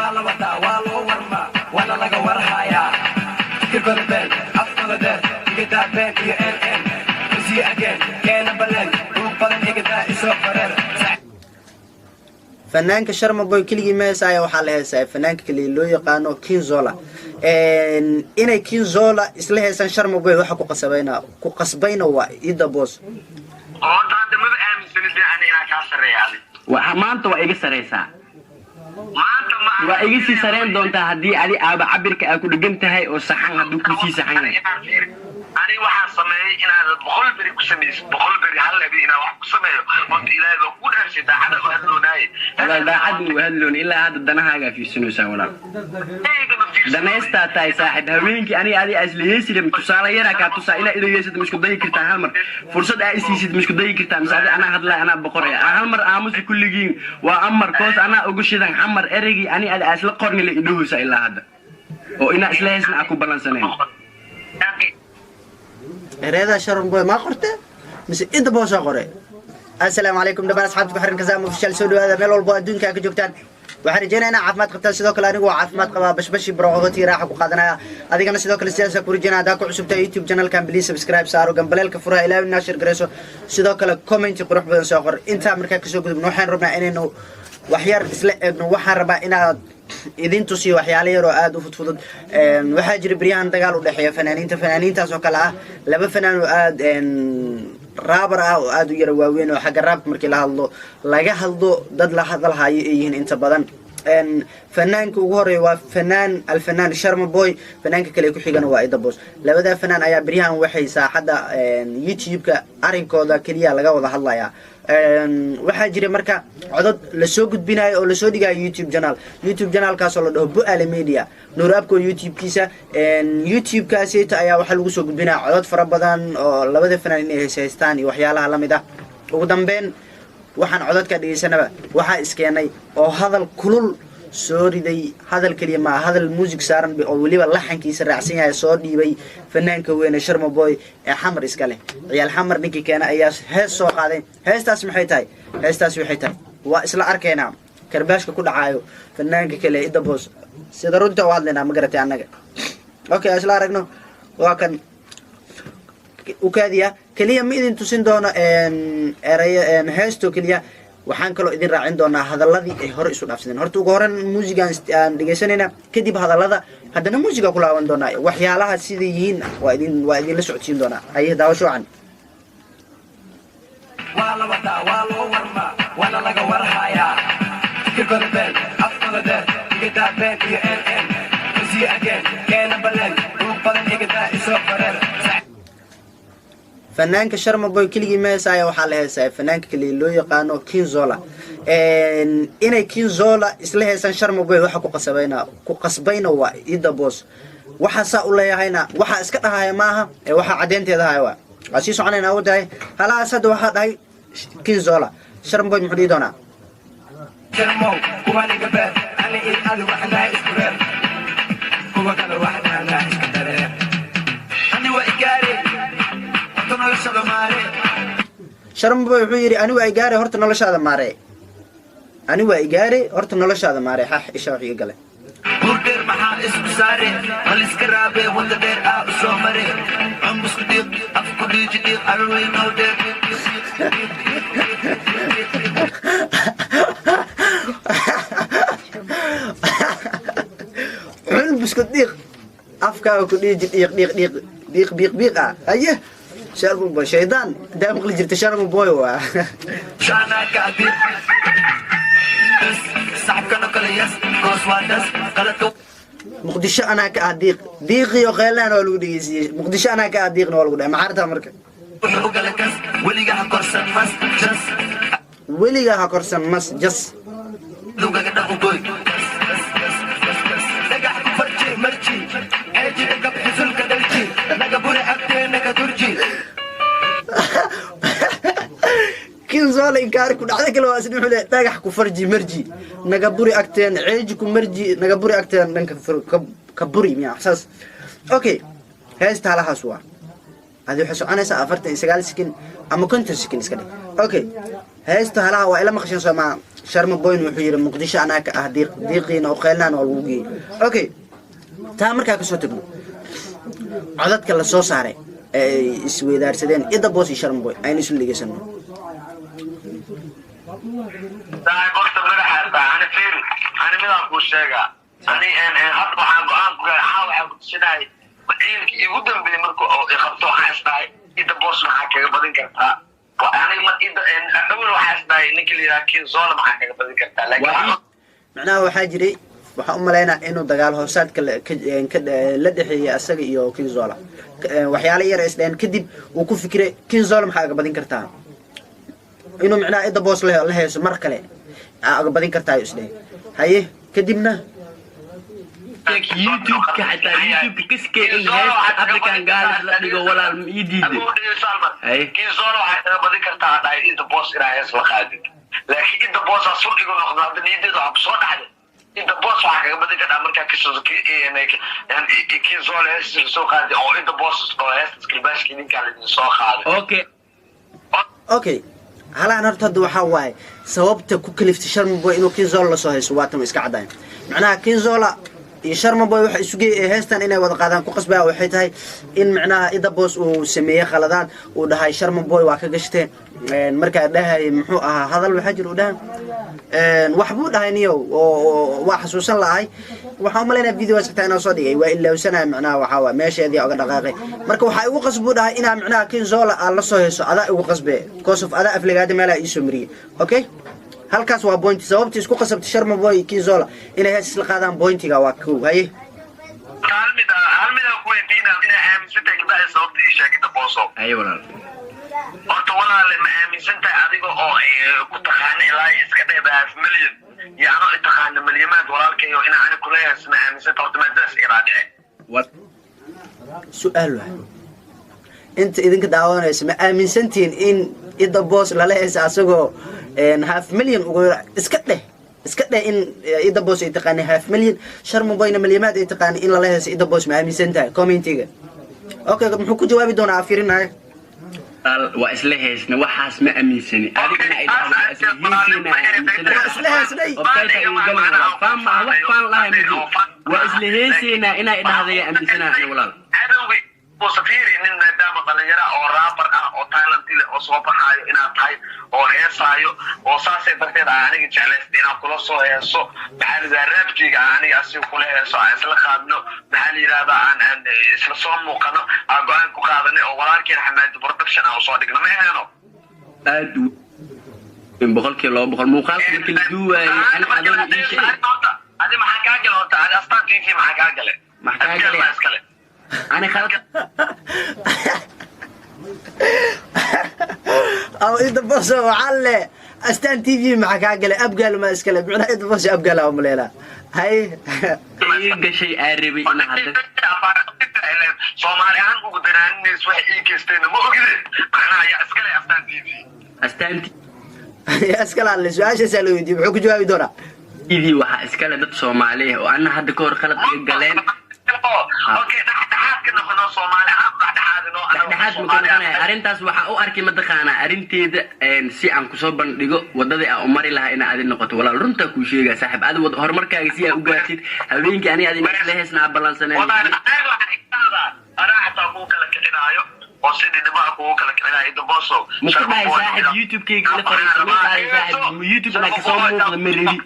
والله ودا والله ورما وانا لقى ورهايا كبر بين افضل ده كده بين يا ان زي اجين كان بلد وبلد كده يسافر فنانك شرم بوي كلي ما ساي waxa la heesay fanaanka kali loo yaqaano Kinzola inay Kinzola isla heesan Sharma Boy waxa ku qasbayna waa ida boss hadda ma aaminsanid inaan ka sareeyay waxa maanta waa iga sareysaa waa iga sii sareen doontaa hadii ali aaba cabirka ay ku dhigan tahay oo saxan haduu ku sii saxan ani waxa sameeyay inaan boqol bari ku sameeyo boqol bari hal lebi inaan wax ku sameeyo oo ilaahay ku dharshay daacada oo hadloonaay wala daacadu hadloon ilaa hadda danahaaga fiirsanaysaa walaal danaysta taay saaxib haweenkii ani adi asliyeesilim tusaale yara ka tusaa ila idaysid misku day kartaa hal mar fursad ay siisid misku day kartaa misaad ana hadlay ana boqor hal mar aamus kulligiin waa amar koos ana ugu shidan xamar erigi ani adi asla qorni la idoosa ilaa hadda oo ina isla heesna aku balansaneen هذا شرم بوي ما قرته مس إنت بوش قرأ السلام عليكم دبنا أصحابك بحرين كزام وفشل سودو هذا ميل والبو الدون كأك جوكتان وحرجينا أنا عفمات قتال سيدوك لاني وعفمات قبا بش بروغتي راح وقادنا هذه كنا سيدوك السياسة كوريجينا داكو عصبتا يوتيوب channel كان بليز سبسكرايب سارو جنبلال كفرها إلى الناشر جريسو سيدوك كومنت قروح بدن ساقر أنت أمريكا كسوق بنوحين ربنا إنه وحيار إنه وحن ربا إنا إذن تسي وحيالي رؤاد وفتفضل وحاجر بريان دقال ودحيا فنانين تاسو كلا لبا فنان وآد رابر وآد يرواوين وحق الراب مركي لها هالدو داد لها هذا يهين انت بدن فنانك وغوري وفنان الفنان شرم بوي فنانك كليكو حيغان وايدا بوس لبدا فنان ايا بريان وحي ساحدا يوتيوب ارينكودا كليا laga wada hadlaya waxa jiray marka codad la soo gudbinayo oo la soo dhigay YouTube channel kaas oo la dhaho Bu'aale Media Nuurabko YouTube kiisa YouTube kaasita ayaa waxa lagu soo gudbinaa codad fara badan oo labada fanaan inay heesaystaan iyo waxyaalaha la mid ah ugu dambeyn waxaan codadka dhigeysanaba waxa iskeenay oo hadal kulul soo riday hadal kaliya ma hadal music saaran oo waliba laxankiisa raacsan yahay soo dhiibay fanaanka weyn Sharma Boy ee xamar iska leh ciyaal xamar ninkii keena ayaa hees soo qaaday heestaas maxay tahay heestaas waxay tahay waa isla arkeena karbaashka ku dhacayo fanaanka kale ida boss sida runta oo hadlena ma garatay anaga okay isla aragno waa kan وكاديا كليا ميدين تسين دونا هاستو كليا waxaan kaloo idin raacin doonaa hadaladii ay hore isu dhaafsadeen horta ugu horan muusigan aan dhageysanayna kadib hadalada hadana muusiga ku laaban doonaa waxyaalaha sida yihiin waa idin la socodsiin doonaa ay daawasho aan والله ودا والله ورما وانا لقى ورهايا كبر بين افضل ده كده بين يا ان زي اجين كان بلد وبلد كده يسافر فنانك شرم بوي كلي ما ساي waxa la heesay fanaanka kali loo yaqaano Kinzola inay Kinzola isla heesan Sharma Boy waxa ku qasbayna waa ida boss waxa saa u leeyahayna waxa iska dhahay maaha ee waxa cadeynteeda haywa asi soconayna u tahay halaas hada waxa dhahay Kinzola Sharma Boy muxuu doonaa Sharmo kuma niga bad ani adu waxna iskureer kuma kala waxna iskureer ani waa igaari Sharma Boy wuxuu yiri ani waa igaare horta noloshaada maarey ani waa igaare horta noloshaada maarey isha wax iga galay burder maxaa isku saare hal iska raabe wada dheer soo mare ambusku diiq afku diiq arway no dheer ambusku diiq afka ku diiq aye Sharma Boy شيطان دائما قل جرت Sharma Boy وا شانا كادي صعب كانوا كلياس كوسوادس قلتو مقدشة أنا كأديق ديقي وخيلنا ولا وديسي مقدشة أنا كأديق ولا ودا ما عرفتها مركب وقالكس وليجا هكرسن مس جس وليجا هكرسن مس جس لوجا كده وقوي نجح فرجي مرجي أجي لك بحزن كدلجي نجبوري أكتر نجدورجي Kinzola inkaar ku dhacday kala waa sidii xulay dhagax ku farji marji naga buri agteen ceeji ku marji naga buri agteen dhanka ka buri miya xasaas okay heesta halahaas waa adii waxa soconaysa 49 sekin ama 50 sekin iska dhig okay هيستو هلا وإلا مخشين سما شرم بوين وحير مقدش أنا ديقين أو خيلنا والوجي أوكي تامر كاكسو تبنو عدد كلا صوص عليه اسوي دار سدين إذا بوسي شرم بوي أين يسون اللي جسمه ده قلت مرحبا أنا فير أنا من أقول شيء أنا هبط عن حاول شداي وعيلك يودن بيمركو أو يخبطوا حاسداي إذا بوس معك بدين كرتا وأنا ما إذا أول حاسداي نكلي لكن زول معك بدين كرتا لكن معناه حاجري waxaan u maleynaa inuu dagaal hoosaad la dhexeeyay asaga iyo Kinzola waxyaalo yar isdeen kadib uu ku fikiray Kinzola maxaa ka badin kartaa inuu macnaa ida boos la heeso mar kale aa badin kartaa isdeen haye kadibna YouTube ka xataa YouTube kiske in heesta African Girls la dhigo walaal ma ii diiday Kinzola waxay ka badin kartaa dhaay ida boos inay hees la qaadid laakiin ida boos asulkigu noqdo hadda niyadeedu wax soo dhaxday inta boos waxa kaga badin karaa marka Kinzola hees soo qaadi oo inta boos oo hees kilbaaski ninka la soo qaaday okay halaan horta waxa waay sababta ku kaliftay Sharma Boy inuu Kinzola la soo heeso waatan iska cadaan macnaha Kinzola iyo Sharma Boy waxa isugu heestan inay wada qaadaan ku qasbaa waxay tahay in macnaha ida boos uu sameeyay khaladaan uu dhahay Sharma Boy waa ka gashteen marka dhahay muxuu ahaa hadal waxa jir u dhahan wax buu dhahay niyo oo wax xasuusan lahay waxa ma leena video sagtaa inoo soo dhigay waa ilaa sanad macnaha waxa waa meesheedii uga dhaqaaqay marka waxa ugu qasbu dhahay inaa macnaha Kinzola la soo heeso adaa ugu qasbay because of adaa afligaada meel ay soo mariyay okay halkaas waa point sababta isku qasabtay Sharma Boy Kinzola inay hees la qaadaan pointiga waa koow haye halmida ku weydiina ina aaminsantahay kibaa sababtii sheegida booso ayo walaal horta walaal ma aaminsantahay adiga oo ku taqaan ilaa iska dheebaas milyan yaano taqaan milyaamaad walaalkayo ina ana kuleeyahay ma aaminsantahay horta maadaas ilaa dhicay what su'aal inta idinka daawanaysa ma aaminsantiin in ida boos la leeyahay asagoo half million ugu iska dheh in ida boos ay taqaan half million Sharma Boy milyaamaad ay taqaan in la leeyahay ida boos ma aaminsantahay commentiga okay muxuu ku jawaabi doonaa afirinaya waa isla heesna waxaas ma aaminsani adigana ay waa isla heesina inay dhahday aaminsanahay walaal وسفيري من دام طليرة أو رابر أو تايلاندي أو صوبحايو إن أتاي أو هيسايو أو ساسي برتين عني جالس دينا كلوسو هيسو بحال ذا رابجي عني أسيو كله هيسو أسلا خادنو بحال يرادا عن إسلا صوم مقنو أقوان كو خادني أو ولكن حماد برودكشن أو صادقنا ما هينو أدو من بقول كيلو بقول مقال كل دواء أنا أدون إيش هذه محكاجل هذا هذا أصلا في محكاجل محكاجل أنا خلط أو إذا بس وعلى أستان تي في معك عقل أبقى ما إسكال بعنا إذا بس أبقى لهم ليلة هاي يبقى شيء عربي أنا حدث صومالي عنك قدران نسوح إيكستين مو كده معنا يا إسكال أستان تي في أستان تي يا إسكال على السؤال شو سألوا يدي بحكوا جوابي دورة تي وح إسكال ده صومالي وأنا حد كور خلط قالين اوكي تحت كنا خلنا صومالي arintaas waxa u arkay madaqaana arinteeda si aan ku soo bandhigo wadada aan u mari lahaa in aad noqoto walaal runta ku sheega saaxib aad wad horumarkaaga si aad u gaartid habeenkii ani aad la heesnaa balansanay ana xataa ku kala kicinaayo oo sidii dibaa ku kala kicinaayo dabooso muxuu saaxib YouTube-kayga la fariisto YouTube-na ka soo muuqda maridi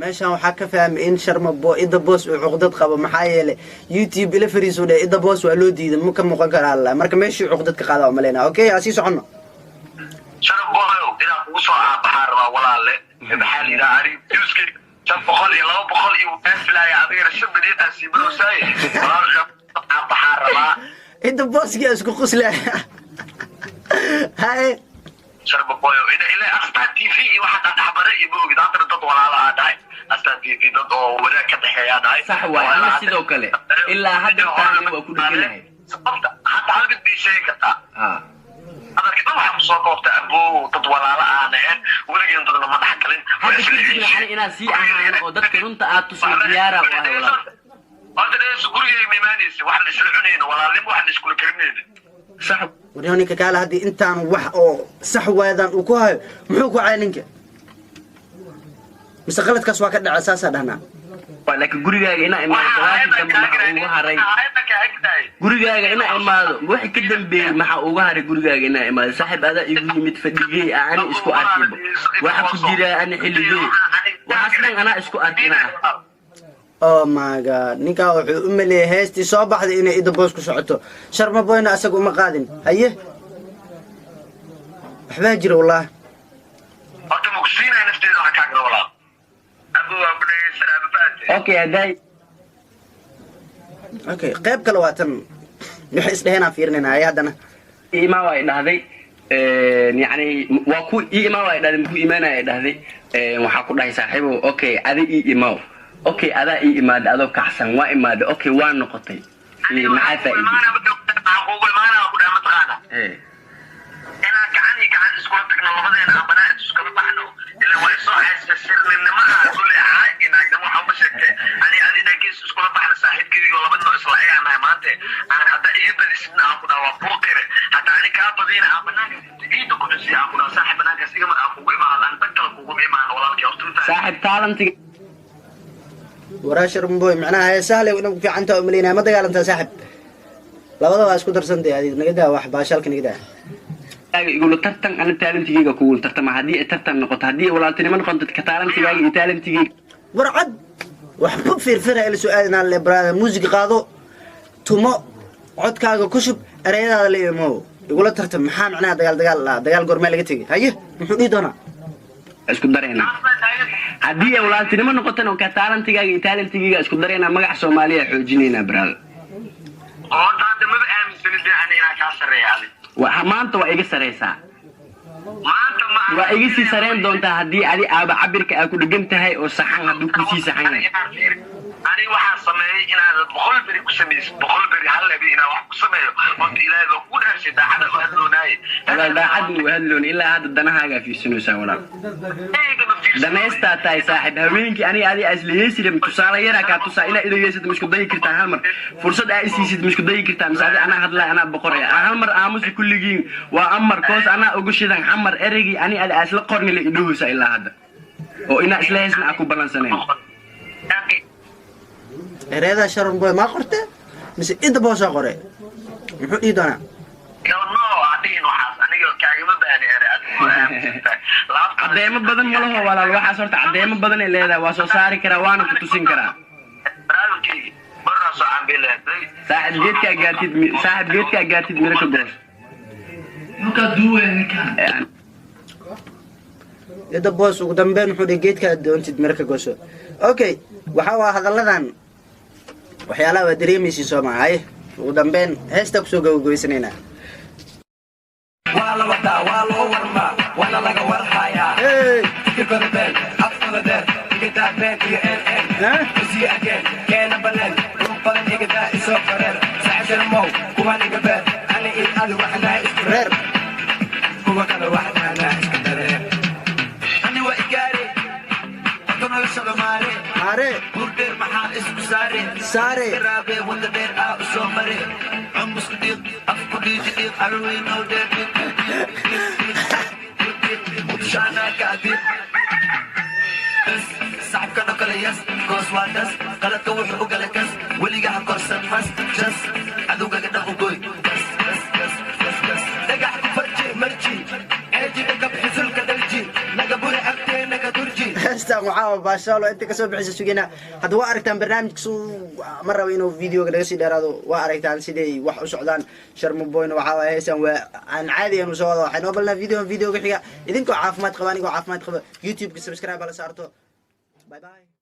meeshan waxaa ka fahmay in Sharma Boy ida boos uu cuqdad qabo maxaa yeelay YouTube ila fariiso ida boos waa loo diidan ma ka muuqan kara alla marka meeshii cuqdad ka qaada ma leena okay asi socono Sharma Boy ila ku soo aabaxar walaale maxal ila ari juuski tan boqol iyo 200 iyo aflaay adiga shabadi asibro say walaal aabaxar ida boos ki isku qosla hay Sharma Boy ila Astaan TV waxa dhaxbare iyo boog dad walaala aday Astaan TV dad oo wada ka dhaxeeya aday sax waa ana sidoo kale ilaa hadda taan waa ku dhiganahay hatta halbid bi shay kata أنا كده واحد صوت أبوه تطوال أنا ولكن تطلع ما تحكلين هذا كل شيء أنا سي أنا ودك كنت أتصل زيارة وهلا هذا ليش كل يوم مانيس واحد يسرعونين ولا لم واحد يسكول كرنين صح وريوني كالا هدي انتان وح او صح وادان وكوها محو كو عينك مستقلت كسوا كدع اساسا دهنا laakiin gurigaaga ina imaado salaadii dambe maxaa ugu haray gurigaaga ina imaado wixii ka dambeeyay maxaa ugu haray gurigaaga ina imaado saaxiib adaa igu yimid fadhigay aan isku arkibo waxa ku jira aan xilligay waxa dhan ana isku arkina oh my god ninka wuxuu u maleeyay heestii soo baxday inay ida boos ku socoto sharma boyna asagu uma qaadin haye waxba jira wallahi horta muqsiina nafteeda waxa ka garo walaa okay haday okay qayb kale waatan wixii isdheena fiirnina ay hadana ima way dhahday yani waa ku ima way dhahday ku iimaanay dhahday waxa ku dhahay saaxiibo okay adi imaaw okay ada iimaad adoo kaxsan waa iimaad okay waa noqotay maxaa faa'iido ina gacan isku tagno labadeena abanaa isku baxno ila way soo xasbasirnimo ah kulli ina gamo xamba sheegtay adina gees isku baxna saaxiibkayga labadno isla ayaan maanta aan hada iga badisna aan ku dhawa poker hada ani ka badina abanaa iido ku dhisi aan ku dhawa saaxiibana ka siga mar aan ku imaadaan dadka ku imaan walaalkii horta saaxiib talent waraashar mboy macnaha ay sahlay inuu fiicanta u maleynaa ma dagaalanta saaxiib labada waa isku darsantay adiga naga daa wax baashalka naga daa يقولوا ترتن أنا تالنتيجي كقول ترتن هدي ترتن نقط هدي ولا تني من قنت كتالنتيجي تالنتيجي ورعد وحب في الفرق اللي سؤالنا اللي برا موسيقى قاضو توما عد كاغو كشب أريد هذا اللي مو يقولوا ترتن محام معناها دجال قرمة اللي جتيجي هيه محدود هنا اسكو درينا هدي ولا تني من قنت كتالنتيجي اسكو درينا مجا سوماليا حوجينينا برال هذا ما بأمن سنتي أنا كاسر يعني وحمانته وإيجي سريسا وإيجي سي سرين دونتا هدي علي أبا عبرك أكو دقمتها أو سحان هدو كسي سحان أنا واحد سمعي إنا بخل بري كسميس بخل بري هلا بي إنا واحد كسمعي قلت إلى ذا كل هالشيء ده حدا وهلو ناي لا ده حد وهلون إلا هذا الدنا حاجة في سنوسا ولا دنا استاتاي صاحب هوينك أنا علي أزلي سيرم تسالة يرا كاتوسا إلى إذا يسد مش كده يكرتها هالمر فرصة أسيسد مش كده يكرتها مساعد أنا هذلا أنا بقرية هالمر آموس كل جين وأمر كوس أنا أقولش ذا حمر أرجي أنا على أسل قرن اللي يدوسا إلا هذا وإنا أسلي اسم أكو بلانسنين هذا شرم بوي ما قرته بس انت بوسا قري محو ايدنا عديمة بدن ملوه ولا الواحد صورت عديمة بدن اللي هذا واسو ساري كرا وانا كتوسين كرا صاحب جيتك أقاتيد ميركو جوش إذا بوس وقدام محودي جيتك أنت ميركو جوش أوكي وحاوا هذا اللذان وحيالا ودريميسي سوما هاي ودنبين هستك سوق ويسنينا والله ودا والله ورما ولا لقى ورحايا كيكون بين أفضل ده كده بين ان وزي أجن كان بلن روبان يقدر يسافر ساعة المو كمان يقبل أنا إيه وحنا إسكرر هو كان واحد أنا إسكرر أنا وإيجاري أنا وشغل ماري بردر محل اسمه ساري رابي ولا بير أسومري عم صديق أفكري جديد أروي نودر وشانا قادر صعب كانوا كلياس كوس وادس قلت وح وقلكس واللي قاعد كورسن فاس جس عدو قاعد نقول بس نجح فرجي مرجي اجي نقب حزن كدلجي نقبل حقتي نقدرجي هستا معاو باشالو انت كسو بخيس سوغينا هدا وا اركتان برنامج سو مره وينو فيديو كدغ سي دheeraado waa aragtaan sidii wax u socdaan sharmo boyna waxa way heesan waa aan caadi ah soo wada waxaan obalna video ga xiga idinkoo caafimaad qabaan idinkoo caafimaad qaba youtube ka subscribe la saarto bye bye